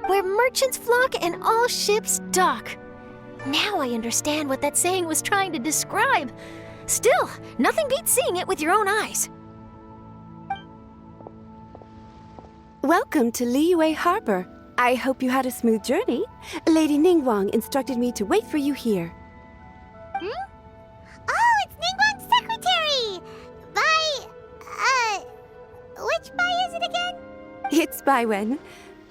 Where merchants flock and all ships dock. Now I understand what that saying was trying to describe. Still, nothing beats seeing it with your own eyes. Welcome to Liyue Harbor. I hope you had a smooth journey. Lady Ningguang instructed me to wait for you here. Oh, it's Ningguang's secretary! Which Bai is it again? It's Baiwen.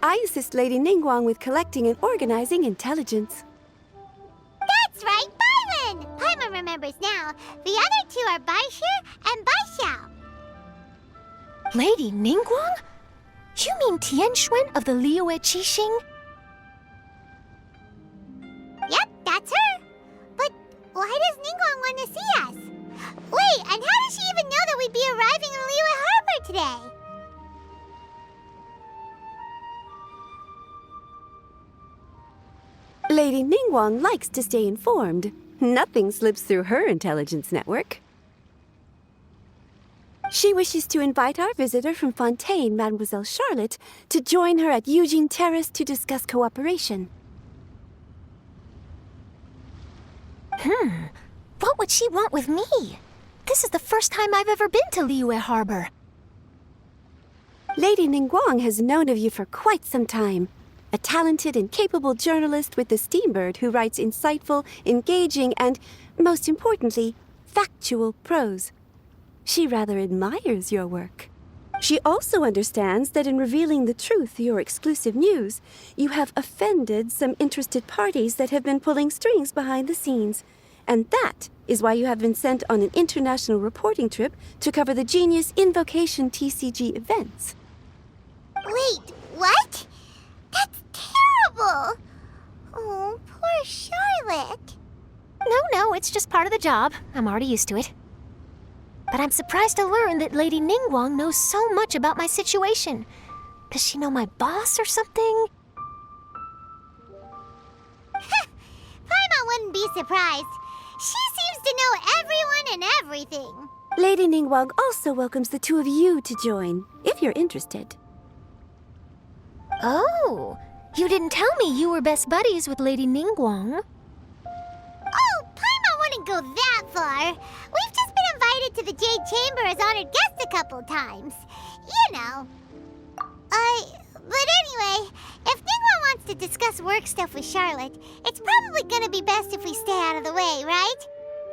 I assist Lady Ningguang with collecting and organizing intelligence. That's right, Baiwen! Paimon remembers now. The other two are Baishir and Baishao. Lady Ningguang? You mean Tianxuan of the Liyue Qixing? Yep, that's her. But why does Ningguang want to see us? Wait, and how does she even know that we'd be arriving in Liyue Harbor today? Lady Ningguang likes to stay informed. Nothing slips through her intelligence network. She wishes to invite our visitor from Fontaine, Mademoiselle Charlotte, to join her at Eugene Terrace to discuss cooperation. What would she want with me? This is the first time I've ever been to Liyue Harbor. Lady Ningguang has known of you for quite some time. A talented and capable journalist with the Steambird who writes insightful, engaging, and, most importantly, factual prose. She rather admires your work. She also understands that in revealing the truth, your exclusive news, you have offended some interested parties that have been pulling strings behind the scenes. And that is why you have been sent on an international reporting trip to cover the Genius Invocation TCG events. Wait, what? That's terrible! Oh, poor Charlotte. No, it's just part of the job. I'm already used to it. But I'm surprised to learn that Lady Ningguang knows so much about my situation. Does she know my boss or something? Paimon wouldn't be surprised. She seems to know everyone and everything. Lady Ningguang also welcomes the two of you to join, if you're interested. Oh, you didn't tell me you were best buddies with Lady Ningguang. Oh, Paimon wouldn't go that far. We've just been invited to the Jade Chamber as honored guests a couple times. You know. But anyway, if Ningguang wants to discuss work stuff with Charlotte, it's probably gonna be best if we stay out of the way, right?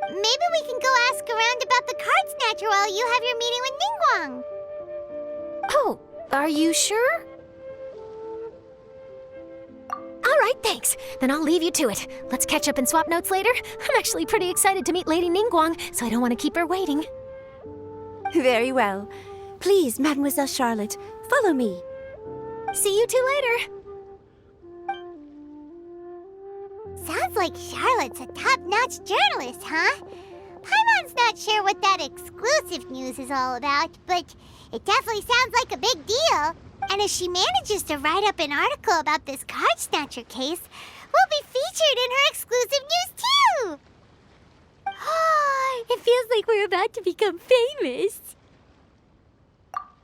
Maybe we can go ask around about the card snatcher while you have your meeting with Ningguang. Oh, are you sure? All right, thanks. Then I'll leave you to it. Let's catch up and swap notes later. I'm actually pretty excited to meet Lady Ningguang, so I don't want to keep her waiting. Very well. Please, Mademoiselle Charlotte, follow me. See you two later. Sounds like Charlotte's a top-notch journalist, huh? Paimon's not sure what that exclusive news is all about, but it definitely sounds like a big deal. And if she manages to write up an article about this card snatcher case, we'll be featured in her exclusive news too! It feels like we're about to become famous.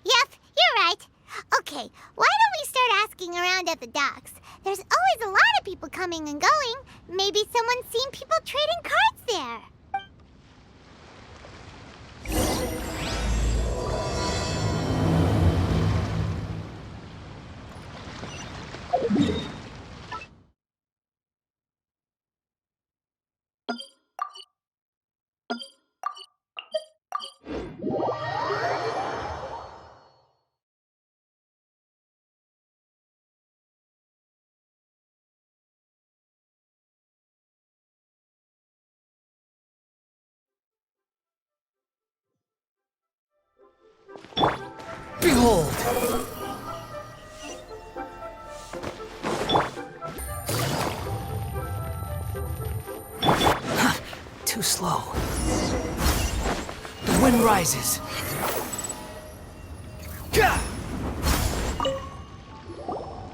Yep, you're right. Okay, why don't we start asking around at the docks? There's always a lot of people coming and going. Maybe someone's seen people trading cards there. Behold! Too slow. The wind rises. Gah!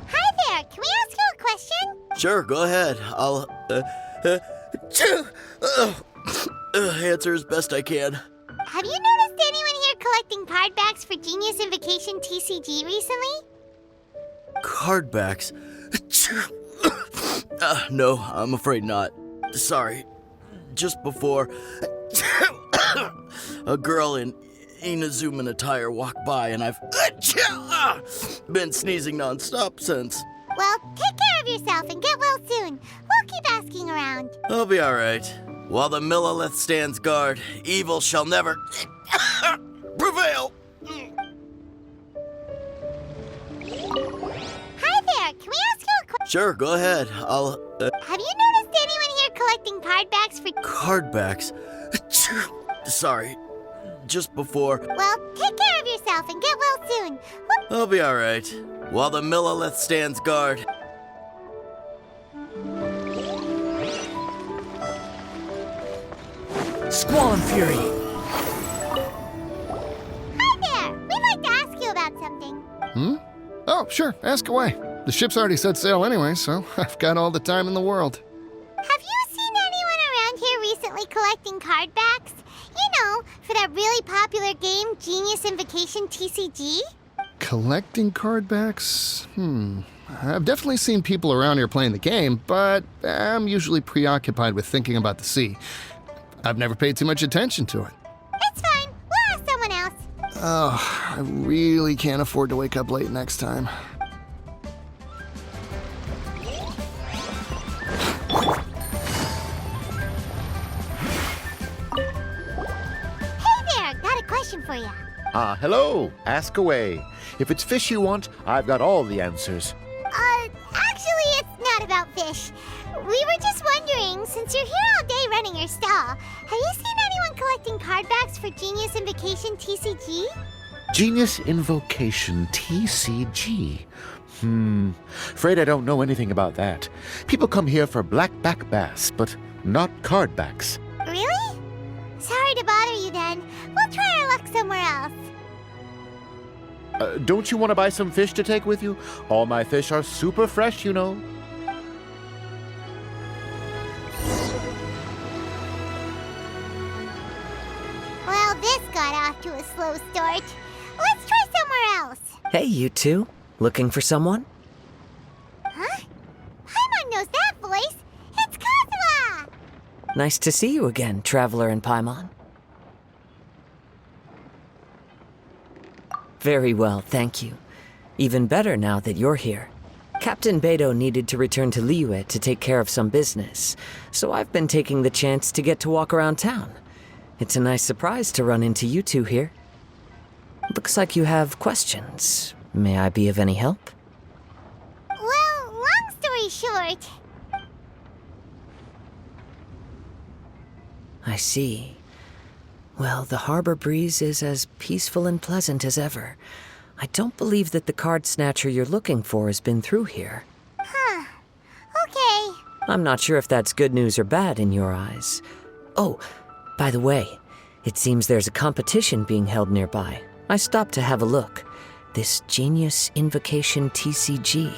Hi there, can we ask you a question? Sure, go ahead. I'll answer as best I can. Have you noticed anyone here collecting card backs for Genius Invocation TCG recently? Card backs? No, I'm afraid not. Sorry. Just before, a girl in Inazuman attire walked by, and I've been sneezing nonstop since. Well, take care of yourself and get well soon. We'll keep asking around. I'll be all right. While the Millilith stands guard, evil shall never prevail. Hi there, can we ask you a question? Sure, go ahead. I'll Have you noticed anyone here collecting card backs for... card backs. Sorry. Just before, Well, take care of yourself and get well soon. We'll... I'll be all right. While the Millilith stands guard. Squall and Fury. Hi there, we'd like to ask you about something. Oh, sure, ask away. The ship's already set sail anyway, so I've got all the time in the world. Have you seen anyone around here recently collecting card backs? You know, for that really popular game, Genius Invocation TCG? Collecting card backs? I've definitely seen people around here playing the game, but I'm usually preoccupied with thinking about the sea. I've never paid too much attention to it. It's fine, we'll ask someone else. Oh, I really can't afford to wake up late next time. Hey there, got a question for you. Hello. Ask away. If it's fish you want, I've got all the answers. Actually, it's not about fish. We were just wondering, since you're here all day running your stall, have you seen anyone collecting card backs for Genius Invocation TCG? Genius Invocation TCG. Afraid I don't know anything about that. People come here for blackback bass, but not card backs. Really? Sorry to bother you then. We'll try our luck somewhere else. Don't you want to buy some fish to take with you? All my fish are super fresh, you know. Well, this got off to a slow start. Let's try somewhere else. Hey, you two. Looking for someone? Huh? Paimon knows that voice. It's Kazuha! Nice to see you again, Traveler and Paimon. Very well, thank you. Even better now that you're here. Captain Beidou needed to return to Liyue to take care of some business, so I've been taking the chance to get to walk around town. It's a nice surprise to run into you two here. Looks like you have questions. May I be of any help? Well, long story short, I see. Well, the harbor breeze is as peaceful and pleasant as ever. I don't believe that the card snatcher you're looking for has been through here. okay. I'm not sure if that's good news or bad in your eyes. Oh, by the way, it seems there's a competition being held nearby. I stopped to have a look. This Genius Invocation TCG.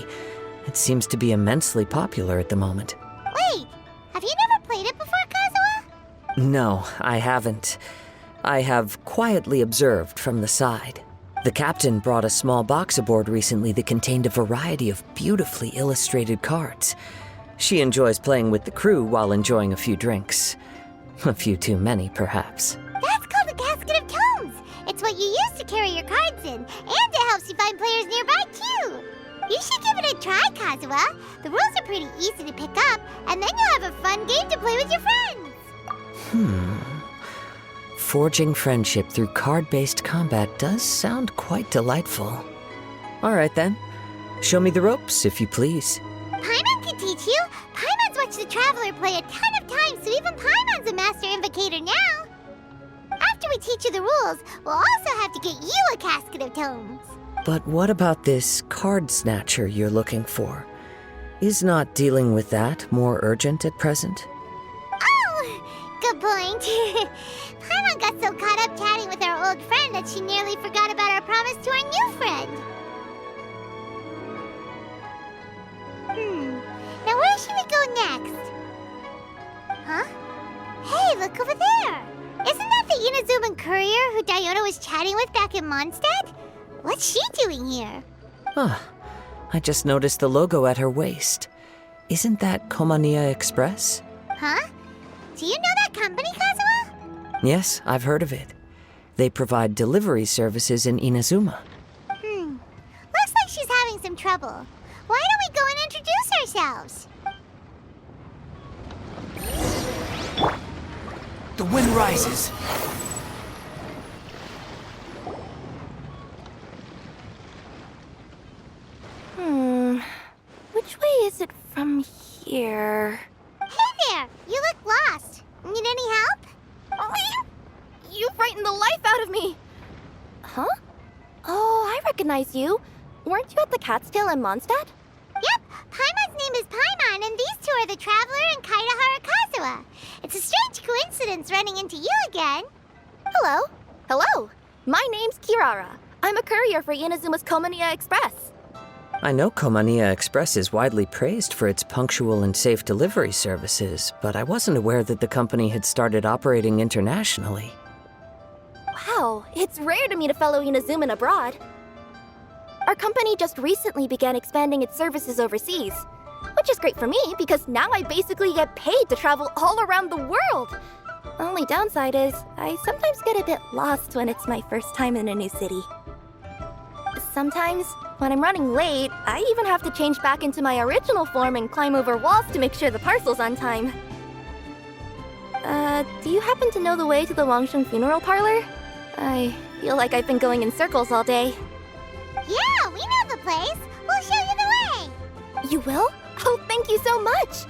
It seems to be immensely popular at the moment. Wait, have you never played it before, Kazuha? No, I haven't. I have quietly observed from the side. The captain brought a small box aboard recently that contained a variety of beautifully illustrated cards. She enjoys playing with the crew while enjoying a few drinks. A few too many, perhaps. That's called the Casket of Tomes. It's what you use to carry your cards in, and it helps you find players nearby, too. You should give it a try, Kazuha. The rules are pretty easy to pick up, and then you'll have a fun game to play with your friends. Forging friendship through card-based combat does sound quite delightful. All right, then. Show me the ropes, if you please. Paimon can teach you. Paimon's watched the Traveler play a ton of times, so even Paimon's a master invocator now. After we teach you the rules, we'll also have to get you a Casket of Tomes. But what about this card snatcher you're looking for? Is not dealing with that more urgent at present? Oh, good point. Paimon got so caught up Inazuman courier who Diona was chatting with back in Mondstadt? What's she doing here? Huh. I just noticed the logo at her waist. Isn't that Komania Express? Huh? Do you know that company, Kazuha? Yes, I've heard of it. They provide delivery services in Inazuma. Looks like she's having some trouble. Why don't we go and introduce ourselves? The wind rises. Which way is it from here? Hey there! You look lost. Need any help? You frightened the life out of me! Huh? Oh, I recognize you. Weren't you at the Cat's Tail in Mondstadt? Yep, Paimon's name is Paimon, and these two are the Traveler and Kaitahara Kazuha. It's a strange coincidence running into you again. Hello. Hello. My name's Kirara. I'm a courier for Inazuma's Komania Express. I know Komania Express is widely praised for its punctual and safe delivery services, but I wasn't aware that the company had started operating internationally. Wow, it's rare to meet a fellow Inazuman abroad. Our company just recently began expanding its services overseas, which is great for me because now I basically get paid to travel all around the world. Only downside is I sometimes get a bit lost when it's my first time in a new city. Sometimes, when I'm running late, I even have to change back into my original form and climb over walls to make sure the parcel's on time. Do you happen to know the way to the Wangsheng funeral parlor? I feel like I've been going in circles all day. Yeah, we know the place. We'll show you the way. You will? Oh, thank you so much!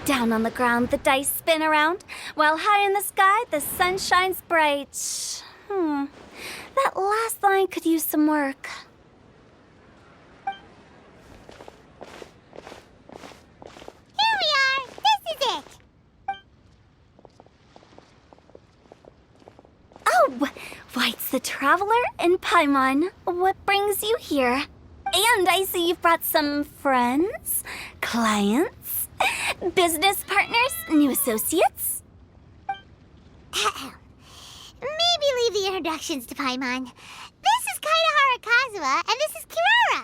Down on the ground, the dice spin around, while high in the sky, the sun shines bright. That last line could use some work. Here we are. This is it. Oh, White's the Traveler and Paimon. What brings you here? And I see you've brought some friends, clients, business partners, new associates. Maybe leave the introductions to Paimon. This is Kaitahara Kazuha, and this is Kirara.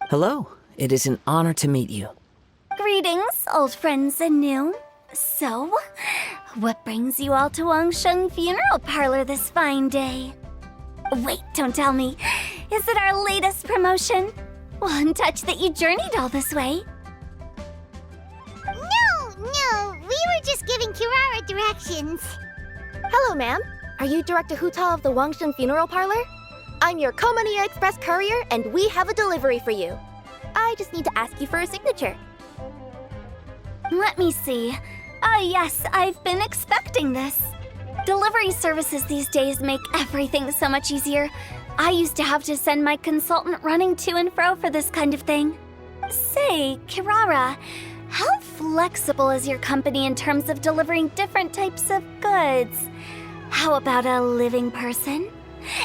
Hello. It is an honor to meet you. Greetings, old friends and new. So, what brings you all to Wangsheng Funeral Parlor this fine day? Wait, don't tell me. Is it our latest promotion? One touch that you journeyed all this way. No, we were just giving Kirara directions. Hello, ma'am. Are you Director Huta of the Wangsheng Funeral Parlor? I'm your Komania Express courier, and we have a delivery for you. I just need to ask you for a signature. Let me see. Ah, yes, I've been expecting this. Delivery services these days make everything so much easier. I used to have to send my consultant running to and fro for this kind of thing. Say, Kirara, how flexible is your company in terms of delivering different types of goods? How about a living person?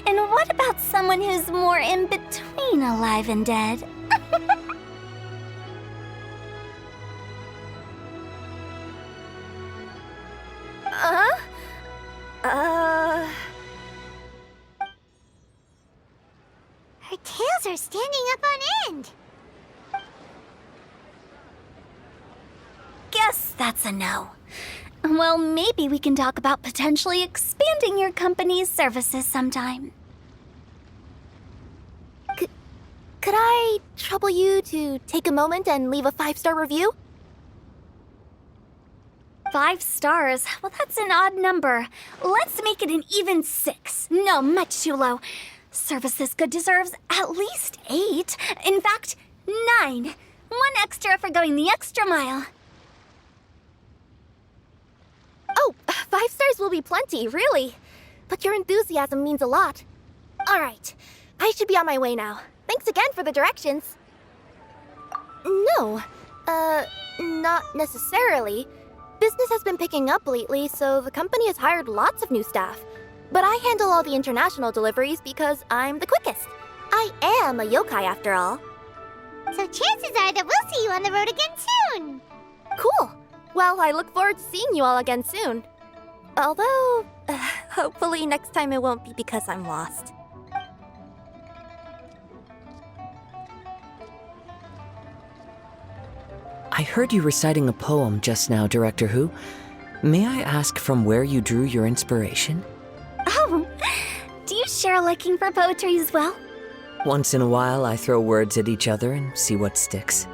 And what about someone who's more in between alive and dead? Her tails are standing up on end. Guess that's a no. Well, maybe we can talk about potentially expanding your company's services sometime. Could I trouble you to take a moment and leave a 5-star review? 5 stars? Well, that's an odd number. Let's make it an even 6. No, much too low. Services good deserves at least 8. In fact, 9. 1 extra for going the extra mile. Oh, 5 stars will be plenty, really. But your enthusiasm means a lot. All right, I should be on my way now. Thanks again for the directions. No, not necessarily. Business has been picking up lately, so the company has hired lots of new staff. But I handle all the international deliveries because I'm the quickest. I am a yokai after all. So chances are that we'll see you on the road again soon. Cool. Well, I look forward to seeing you all again soon. Although, hopefully next time it won't be because I'm lost. I heard you reciting a poem just now, Director Who. May I ask from where you drew your inspiration? Oh, do you share a liking for poetry as well? Once in a while, I throw words at each other and see what sticks.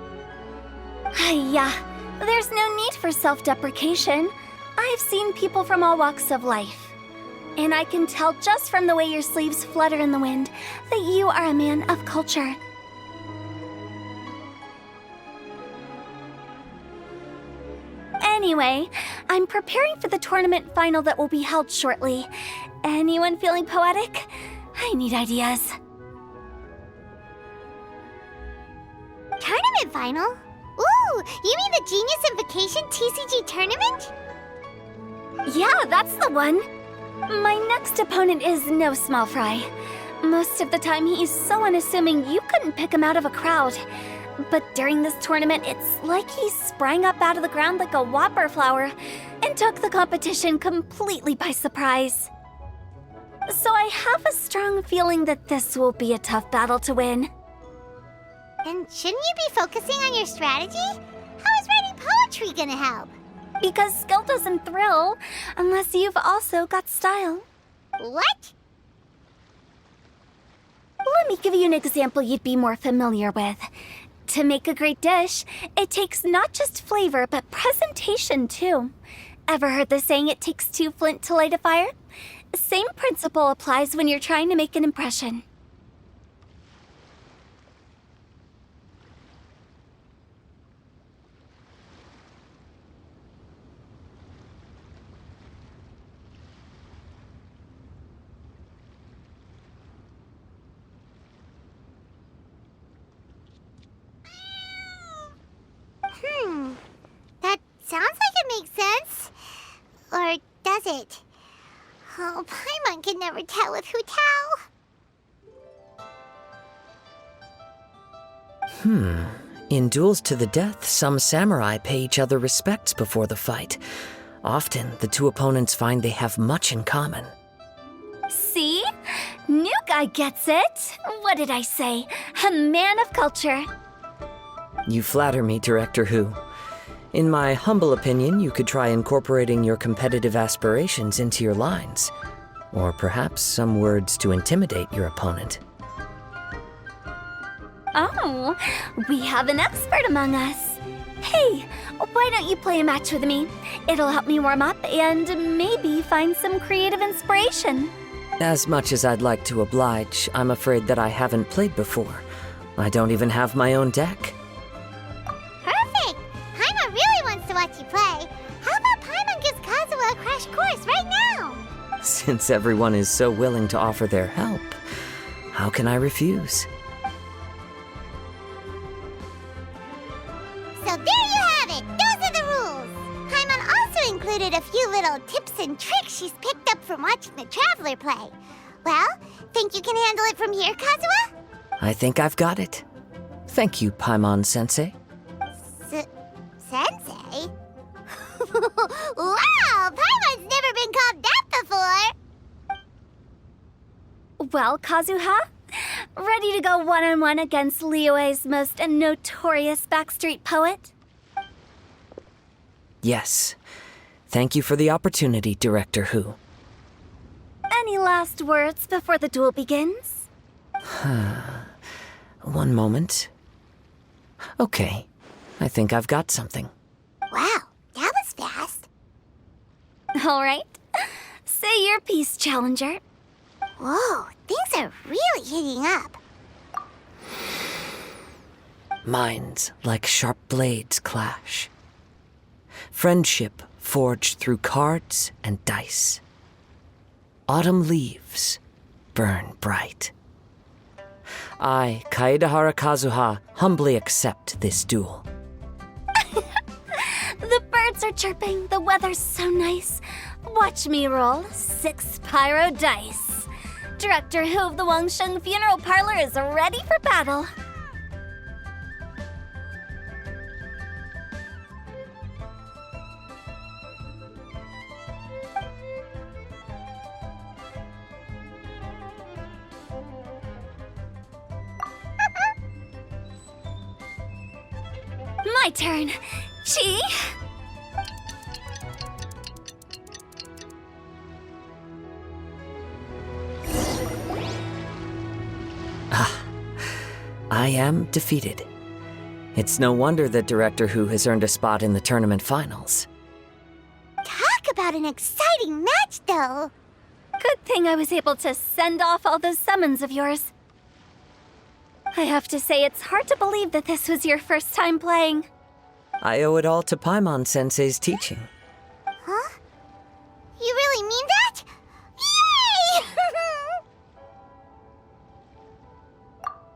Yeah, there's no need for self-deprecation. I've seen people from all walks of life. And I can tell just from the way your sleeves flutter in the wind that you are a man of culture. Anyway, I'm preparing for the tournament final that will be held shortly. Anyone feeling poetic? I need ideas. Tournament final? Ooh, you mean the Genius Invocation TCG tournament? Yeah, that's the one. My next opponent is no small fry. Most of the time, he's so unassuming you couldn't pick him out of a crowd. But during this tournament, it's like he sprang up out of the ground like a whopper flower and took the competition completely by surprise. So I have a strong feeling that this will be a tough battle to win. And shouldn't you be focusing on your strategy? How is writing poetry gonna help? Because skill doesn't thrill unless you've also got style. What? Let me give you an example you'd be more familiar with. To make a great dish, it takes not just flavor, but presentation too. Ever heard the saying, it takes 2 flint to light a fire? Same principle applies when you're trying to make an impression. That sounds like it makes sense. Or does it? Oh, Paimon can never tell with Hu Tao. In duels to the death, some samurai pay each other respects before the fight. Often, the two opponents find they have much in common. See? New guy gets it. What did I say? A man of culture. You flatter me, Director Who. In my humble opinion, you could try incorporating your competitive aspirations into your lines. Or perhaps some words to intimidate your opponent. Oh, we have an expert among us. Hey, why don't you play a match with me? It'll help me warm up and maybe find some creative inspiration. As much as I'd like to oblige, I'm afraid that I haven't played before. I don't even have my own deck. Perfect! Paimon really wants to watch you play. How about Paimon gives Kazuha a crash course right now? Since everyone is so willing to offer their help, how can I refuse? So there you have it! Those are the rules! Paimon also included a few little tips and tricks she's picked up from watching the Traveler play. Well, think you can handle it from here, Kazuha? I think I've got it. Thank you, Paimon-sensei. Sensei? Wow! Paimon's never been called that before! Well, Kazuha, ready to go one-on-one against Liyue's most notorious backstreet poet? Yes. Thank you for the opportunity, Director Who. Any last words before the duel begins? One moment. Okay. I think I've got something. Wow, that was fast. All right. Say your piece, Challenger. Whoa, things are really heating up. Minds like sharp blades clash. Friendship forged through cards and dice. Autumn leaves burn bright. I, Kaedehara Kazuha, humbly accept this duel. The birds are chirping, the weather's so nice. Watch me roll 6 pyro dice. Director Hu of the Wangsheng Funeral Parlor is ready for battle. My turn. Chi? I am defeated. It's no wonder that Director Hu has earned a spot in the tournament finals. Talk about an exciting match, though. Good thing I was able to send off all those summons of yours. I have to say, it's hard to believe that this was your first time playing. I owe it all to Paimon-sensei's teaching. Huh? You really mean that? Yay!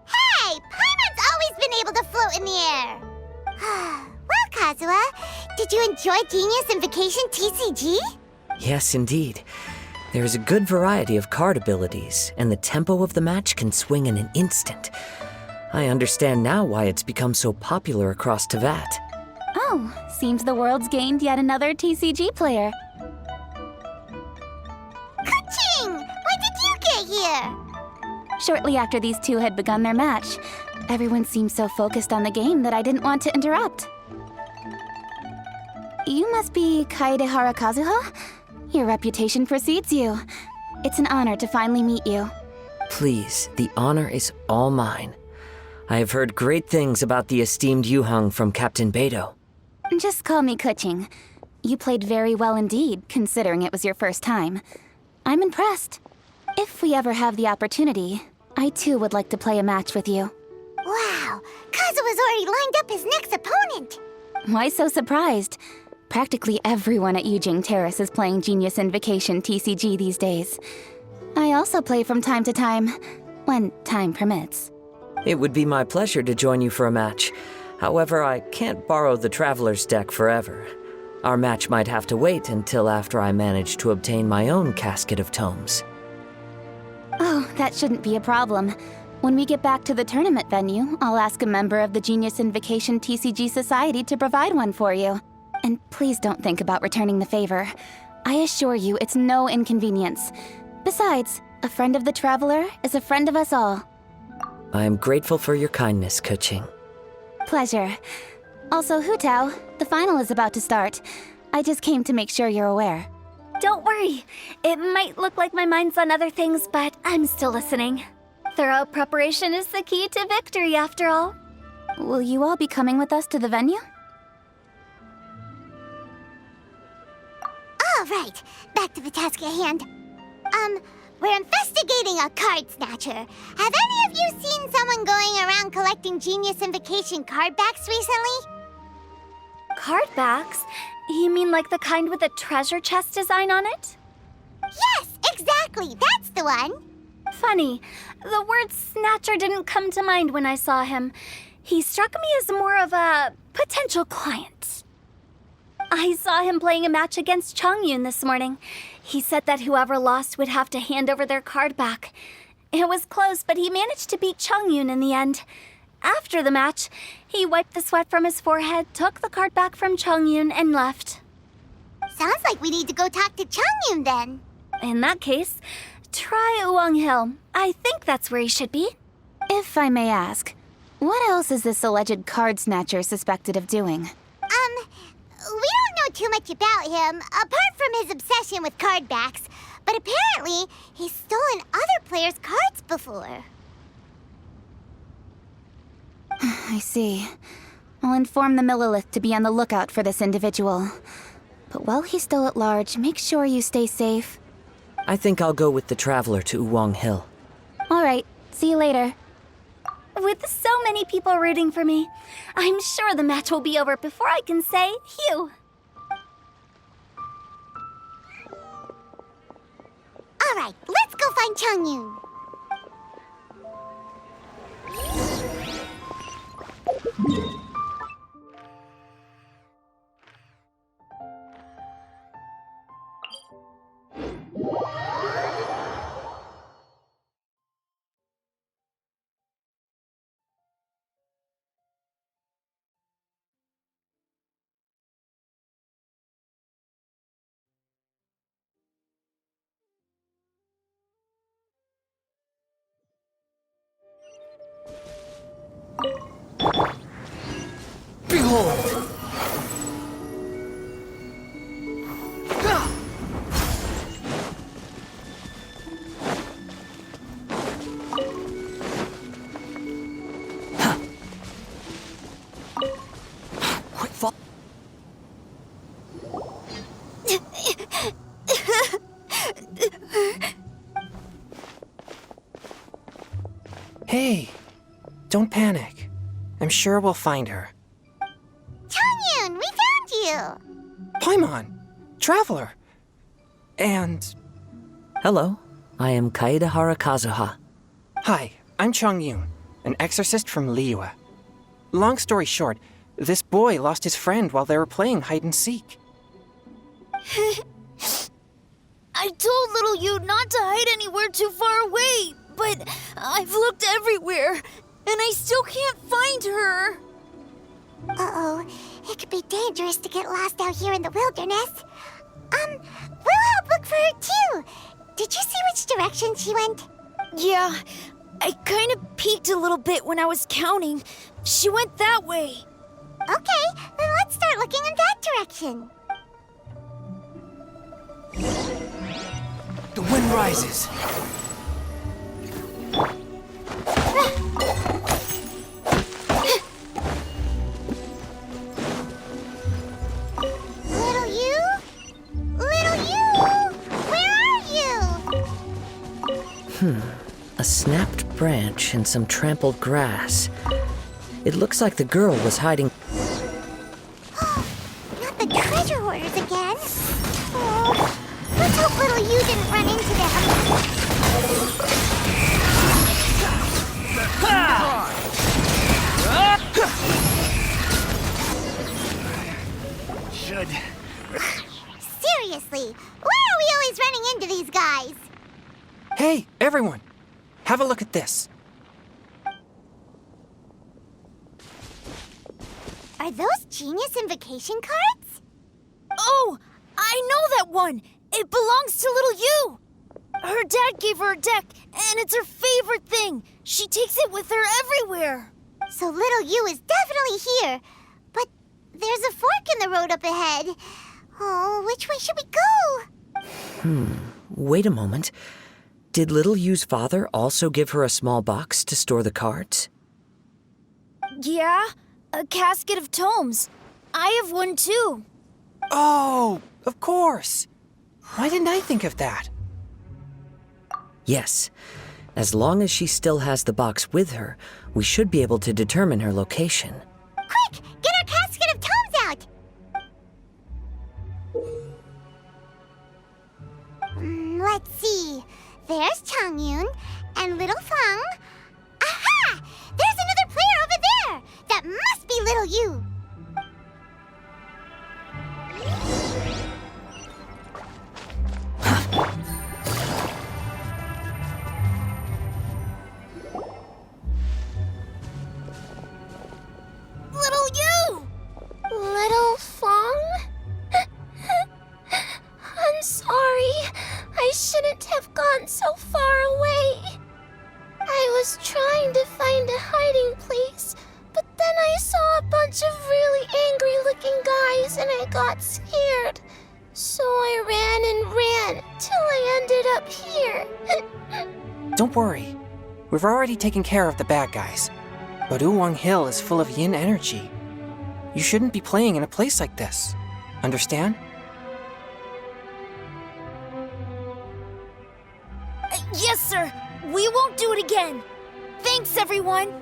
Hey, Paimon's always been able to float in the air. Well, Kazuha, did you enjoy Genius Invocation TCG? Yes, indeed. There is a good variety of card abilities, and the tempo of the match can swing in an instant. I understand now why it's become so popular across Teyvat. Oh, seems the world's gained yet another TCG player. Ka-ching! When did you get here? Shortly after these two had begun their match, everyone seemed so focused on the game that I didn't want to interrupt. You must be Kaedehara Kazuha? Your reputation precedes you. It's an honor to finally meet you. Please, the honor is all mine. I have heard great things about the esteemed Yuheng from Captain Beidou. Just call me Kuching. You played very well indeed, considering it was your first time. I'm impressed. If we ever have the opportunity, I too would like to play a match with you. Wow, Kazuha's already lined up his next opponent. Why so surprised? Practically everyone at Yujing Terrace is playing Genius Invocation TCG these days. I also play from time to time, when time permits. It would be my pleasure to join you for a match. However, I can't borrow the Traveler's deck forever. Our match might have to wait until after I manage to obtain my own casket of tomes. Oh, that shouldn't be a problem. When we get back to the tournament venue, I'll ask a member of the Genius Invocation TCG Society to provide one for you. And please don't think about returning the favor. I assure you it's no inconvenience. Besides, a friend of the Traveler is a friend of us all. I am grateful for your kindness, Kuching. Pleasure. Also, Hutao, the final is about to start. I just came to make sure you're aware. Don't worry. It might look like my mind's on other things, but I'm still listening. Thorough preparation is the key to victory, after all. Will you all be coming with us to the venue? All right, back to the task at hand. We're investigating a card snatcher. Have any of you seen someone going around collecting Genius Invocation card backs recently? Card backs? You mean like the kind with a treasure chest design on it? Yes, exactly, that's the one. Funny, the word snatcher didn't come to mind when I saw him. He struck me as more of a potential client. I saw him playing a match against Chongyun this morning. He said that whoever lost would have to hand over their card back. It was close, but he managed to beat Chongyun in the end. After the match, he wiped the sweat from his forehead, took the card back from Chongyun, and left. Sounds like we need to go talk to Chongyun then. In that case, try Uwang Hill. I think that's where he should be. If I may ask, what else is this alleged card snatcher suspected of doing? We don't know too much about him, apart from his obsession with card backs. But apparently, he's stolen other players' cards before. I see. I'll inform the Millilith to be on the lookout for this individual. But while he's still at large, make sure you stay safe. I think I'll go with the Traveler to Uwang Hill. All right, see you later. With so many people rooting for me, I'm sure the match will be over before I can say phew. All right, let's go find Changyun. Behold! Quick fall. Hey, don't panic. I'm sure we'll find her. Changyun, we found you! Paimon, Traveler, and... Hello, I am Kaedehara Kazuha. Hi, I'm Changyun, an exorcist from Liyue. Long story short, this boy lost his friend while they were playing hide-and-seek. I told little you not to hide anywhere too far away, but I've looked everywhere, and I still can't find her. Uh-oh, it could be dangerous to get lost out here in the wilderness. We'll help look for her too. Did you see which direction she went? Yeah, I kind of peeked a little bit when I was counting. She went that way. Okay, then let's start looking in that direction. The wind rises. Little you? Little you? Where are you? A snapped branch and some trampled grass. It looks like the girl was hiding. Not the treasure hoarders again. Oh, let's hope little you didn't run into them. Should. Seriously, why are we always running into these guys? Hey, everyone! Have a look at this. Are those genius invocation cards? Oh, I know that one. It belongs to little you. Her dad gave her a deck, and it's her favorite thing. She takes it with her everywhere. So little you is definitely here. But there's a fork in the road up ahead. Oh, which way should we go? Wait a moment. Did Little Yu's father also give her a small box to store the cards? Yeah, a casket of tomes. I have one too. Oh, of course. Why didn't I think of that? Yes. As long as she still has the box with her, we should be able to determine her location. Quick, get our casket of tomes out! Let's see. There's Changyun and little Fang. Aha! There's another player over there! That must be little you. Little you! Little Fong? I'm sorry. I shouldn't have gone so far away. I was trying to find a hiding place, but then I saw a bunch of really angry-looking guys and I got scared. So I ran till I ended up here. Don't worry. We've already taken care of the bad guys. But Uwang Hill is full of yin energy. You shouldn't be playing in a place like this. Understand? do it again. Thanks, everyone.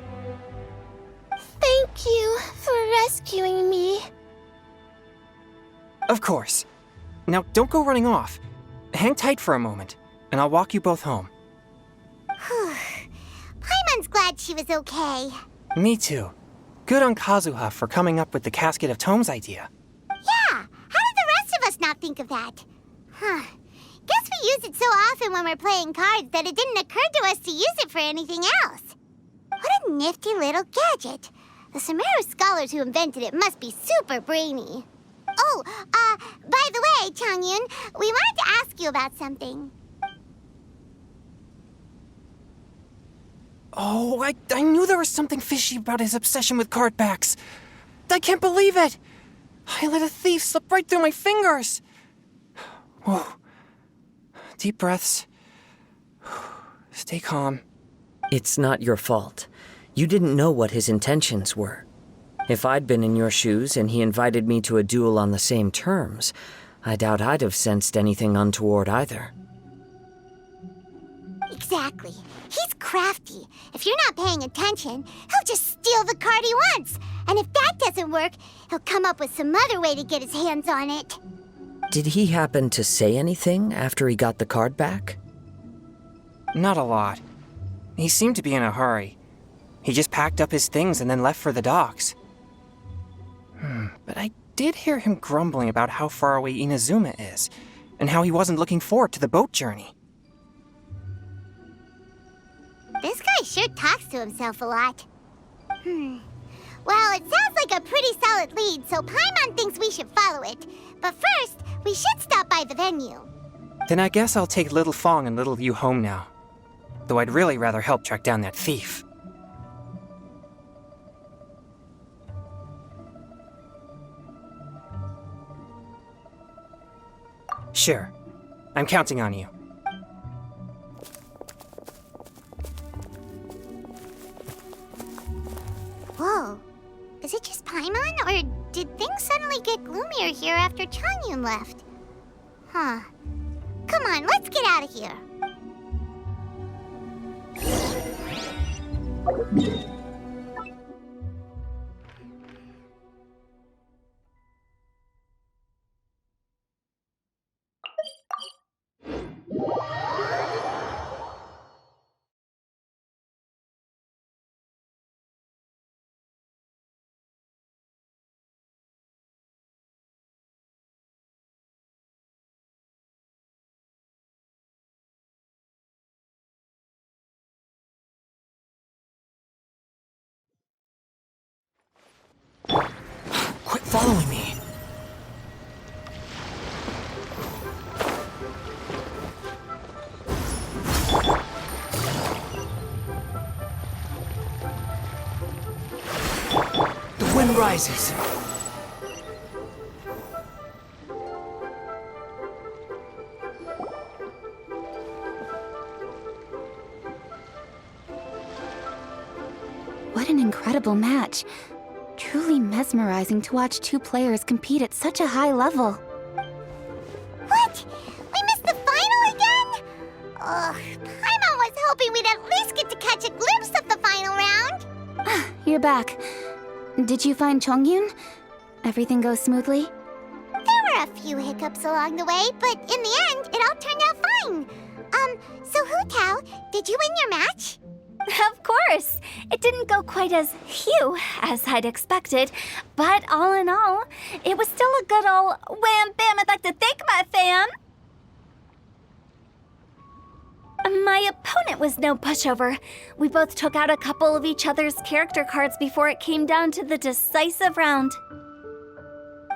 Thank you for rescuing me. Of course. Now, don't go running off. Hang tight for a moment, and I'll walk you both home. Paimon's glad she was okay. Me too. Good on Kazuha for coming up with the Casket of Tomes idea. Yeah, how did the rest of us not think of that? Guess we use it so often when we're playing cards that it didn't occur to us to use it for anything else. What a nifty little gadget. The Sumeru scholars who invented it must be super brainy. Oh, by the way, Changyun, we wanted to ask you about something. Oh, I knew there was something fishy about his obsession with card backs. I can't believe it! I let a thief slip right through my fingers! Whoa. Deep breaths. Stay calm. It's not your fault. You didn't know what his intentions were. If I'd been in your shoes and he invited me to a duel on the same terms, I doubt I'd have sensed anything untoward either. Exactly. He's crafty. If you're not paying attention, he'll just steal the card he wants. And if that doesn't work, he'll come up with some other way to get his hands on it. Did he happen to say anything after he got the card back? Not a lot. He seemed to be in a hurry. He just packed up his things and then left for the docks. But I did hear him grumbling about how far away Inazuma is, and how he wasn't looking forward to the boat journey. This guy sure talks to himself a lot. Well, it sounds like a pretty solid lead, so Paimon thinks we should follow it. But first, we should stop by the venue. Then I guess I'll take Little Fong and Little Yu home now. Though I'd really rather help track down that thief. Sure. I'm counting on you. Whoa. Is it just Paimon, or did things suddenly get gloomier here after Changyun left? Huh. Come on, let's get out of here. Quit following me. The wind rises. What an incredible match. Truly mesmerizing to watch two players compete at such a high level. What? We missed the final again? Ugh, Paimon was hoping we'd at least get to catch a glimpse of the final round. You're back. Did you find Chongyun? Everything go smoothly? There were a few hiccups along the way, but in the end, it all turned out fine. So Hu Tao, did you win your match? Of course! It didn't go quite as phew as I'd expected, but all in all, it was still a good old wham bam I'd like to thank my fam! My opponent was no pushover. We both took out a couple of each other's character cards before it came down to the decisive round.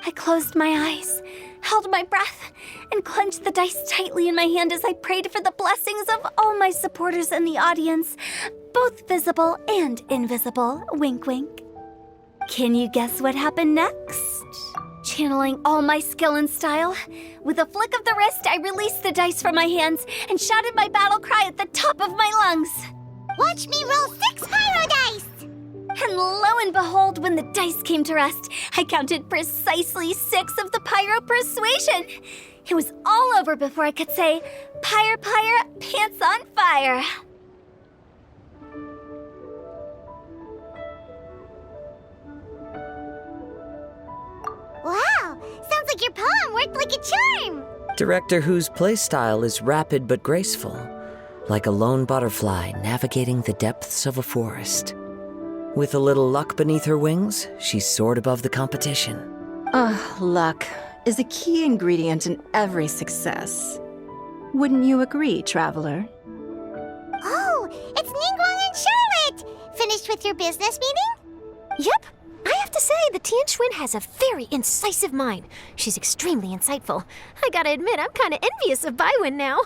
I closed my eyes, held my breath, and clenched the dice tightly in my hand as I prayed for the blessings of all my supporters in the audience, both visible and invisible, wink wink. Can you guess what happened next? Channeling all my skill and style, with a flick of the wrist, I released the dice from my hands and shouted my battle cry at the top of my lungs. Watch me roll 6 pyro dice! And lo and behold, when the dice came to rest, I counted precisely 6 of the pyro persuasion. It was all over before I could say, Pyre, pyre, pants on fire. Sounds like your poem worked like a charm! Director Who's playstyle is rapid but graceful, like a lone butterfly navigating the depths of a forest. With a little luck beneath her wings, she soared above the competition. Luck is a key ingredient in every success. Wouldn't you agree, Traveler? Oh, it's Ningguang and Charlotte! Finished with your business meeting? Yep. I have to say, the Tian Xuan has a very incisive mind. She's extremely insightful. I gotta admit, I'm kinda envious of Baiwen now.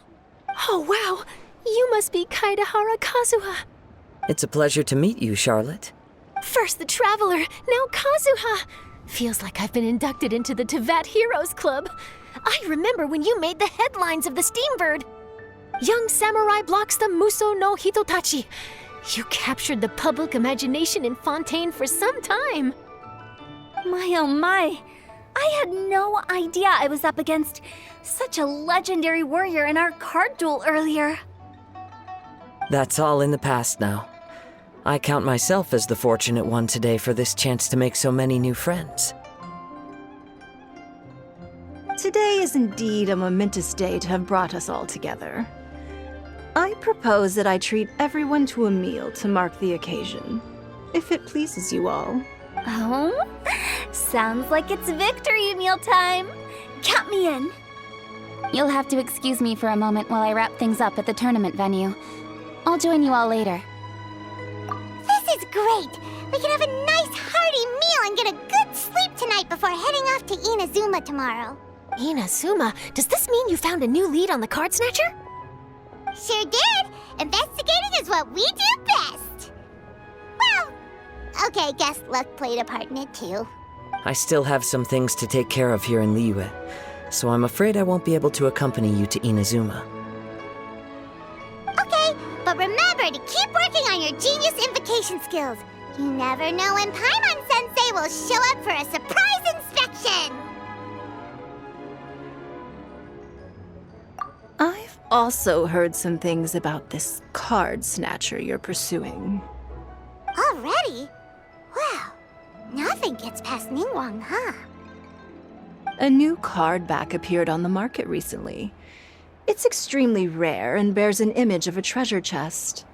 Oh, wow. You must be Kaidahara Kazuha. It's a pleasure to meet you, Charlotte. First the Traveler, now Kazuha. Feels like I've been inducted into the Tevat Heroes Club. I remember when you made the headlines of the Steambird. Young samurai blocks the Muso no Hitotachi. You captured the public imagination in Fontaine for some time. My oh my. I had no idea I was up against such a legendary warrior in our card duel earlier. That's all in the past now. I count myself as the fortunate one today for this chance to make so many new friends. Today is indeed a momentous day to have brought us all together. I propose that I treat everyone to a meal to mark the occasion, if it pleases you all. Oh? Sounds like it's victory meal time. Count me in. You'll have to excuse me for a moment while I wrap things up at the tournament venue. I'll join you all later. This is great! We can have a nice hearty meal and get a good sleep tonight before heading off to Inazuma tomorrow. Inazuma, does this mean you found a new lead on the Card Snatcher? Sure did! Investigating is what we do best! Well, okay, guess luck played a part in it too. I still have some things to take care of here in Liyue, so I'm afraid I won't be able to accompany you to Inazuma. Okay, but remember to keep working on your genius invocation skills. You never know when Paimon-sensei will show up for a surprise inspection! I've also heard some things about this card snatcher you're pursuing. Already? Wow, nothing gets past Ningguang, huh? A new card back appeared on the market recently. It's extremely rare and bears an image of a treasure chest.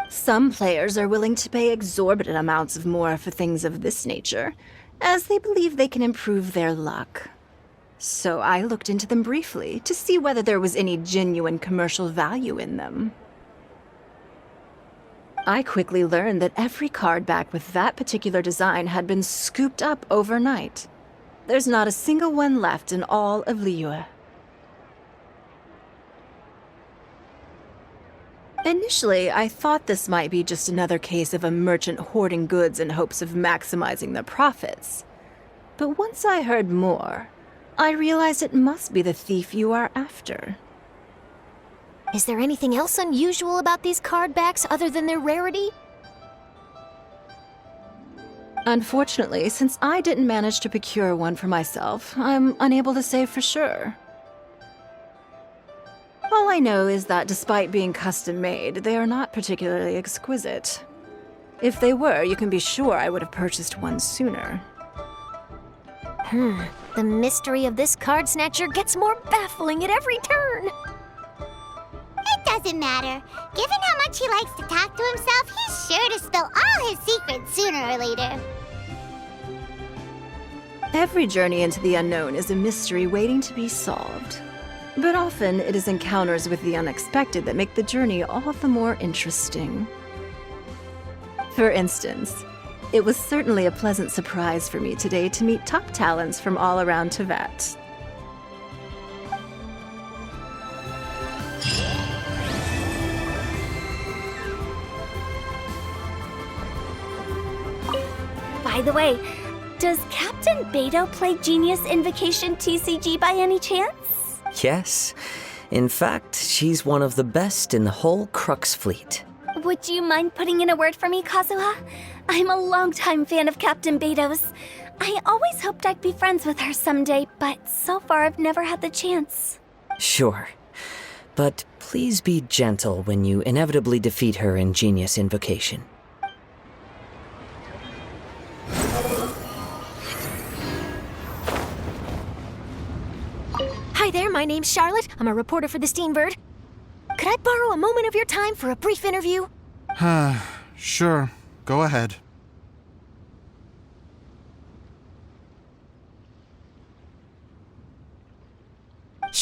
Some players are willing to pay exorbitant amounts of more for things of this nature, as they believe they can improve their luck. So I looked into them briefly to see whether there was any genuine commercial value in them. I quickly learned that every card back with that particular design had been scooped up overnight. There's not a single one left in all of Liyue. Initially, I thought this might be just another case of a merchant hoarding goods in hopes of maximizing their profits. But once I heard more, I realized it must be the thief you are after. Is there anything else unusual about these card backs other than their rarity? Unfortunately, since I didn't manage to procure one for myself, I'm unable to say for sure. All I know is that despite being custom-made, they are not particularly exquisite. If they were, you can be sure I would have purchased one sooner. The mystery of this Card Snatcher gets more baffling at every turn. It doesn't matter. Given how much he likes to talk to himself, he's sure to spill all his secrets sooner or later. Every journey into the unknown is a mystery waiting to be solved. But often it is encounters with the unexpected that make the journey all the more interesting. For instance, it was certainly a pleasant surprise for me today to meet top talents from all around Tevat. By the way, does Captain Beidou play Genius Invocation TCG by any chance? Yes. In fact, she's one of the best in the whole Crux fleet. Would you mind putting in a word for me, Kazuha? I'm a longtime fan of Captain Beidou's. I always hoped I'd be friends with her someday, but so far I've never had the chance. Sure. But please be gentle when you inevitably defeat her in Genius Invocation. Hi there, my name's Charlotte. I'm a reporter for the Steambird. Could I borrow a moment of your time for a brief interview? Sure. Go ahead.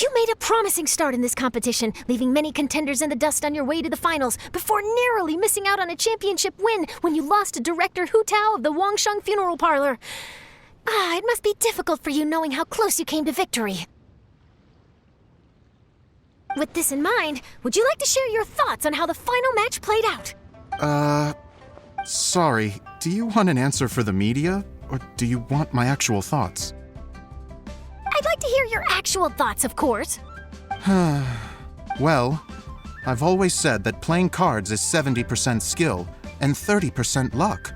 You made a promising start in this competition, leaving many contenders in the dust on your way to the finals, before narrowly missing out on a championship win when you lost to director Hu Tao of the Wangsheng Funeral Parlor. It must be difficult for you knowing how close you came to victory. With this in mind, would you like to share your thoughts on how the final match played out? Sorry. Do you want an answer for the media, or do you want my actual thoughts? I'd like to hear your actual thoughts, of course. Well, I've always said that playing cards is 70% skill and 30% luck.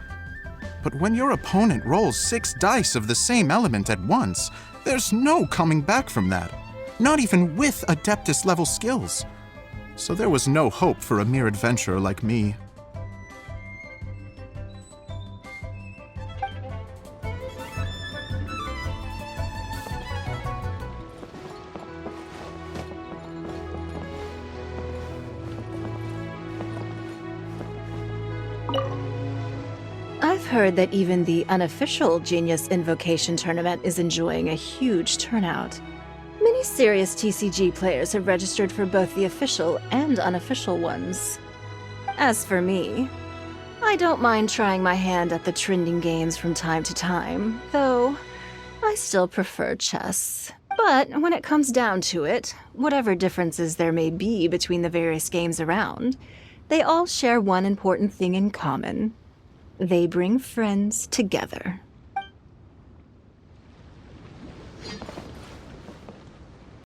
But when your opponent rolls 6 dice of the same element at once, there's no coming back from that. Not even with Adeptus level skills. So there was no hope for a mere adventurer like me. I've heard that even the unofficial Genius Invocation Tournament is enjoying a huge turnout. Many serious TCG players have registered for both the official and unofficial ones. As for me, I don't mind trying my hand at the trending games from time to time, though I still prefer chess. But when it comes down to it, whatever differences there may be between the various games around, they all share one important thing in common. They bring friends together.